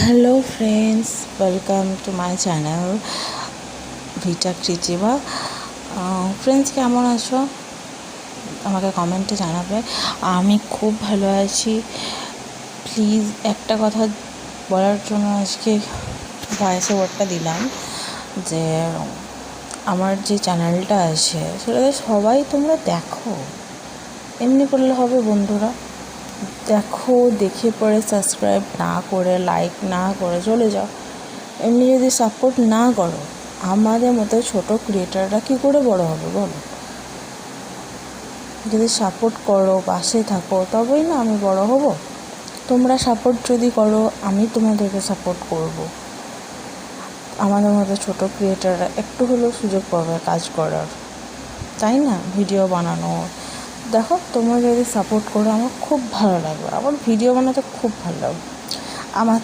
Hello friends, welcome to my channel Vita Creativa. Friends, কেমন আছো? আমাকে কমেন্টে জানাবে। আমি খুব ভালো আছি। প্লিজ একটা কথা বলার জন্য আজকে ভয়েস ওভারটা দিলাম যে আমার যে চ্যানেলটা আছে সেটাতে সবাই তোমরা দেখো, এমনি করলে হবে বন্ধুরা? দেখো, দেখে পরে সাবস্ক্রাইব না করে, লাইক না করে চলে যাও। এমনি যদি সাপোর্ট না করো, আমাদের মতো ছোট ক্রিয়েটাররা কী করে বড় হবে বলো? যদি সাপোর্ট করো, পাশে থাকো, তবেই না আমি বড় হব। তোমরা সাপোর্ট যদি করো, আমি তোমাদেরকে সাপোর্ট করব। আমাদের মতো ছোট ক্রিয়েটাররা একটু হলেও সুযোগ পাবে কাজ করার, তাই না? ভিডিও বানানোর। দেখো, তোমরা যদি সাপোর্ট করো আমার খুব ভালো লাগবে, আমার ভিডিও বানাতে খুব ভালো লাগবে। আমার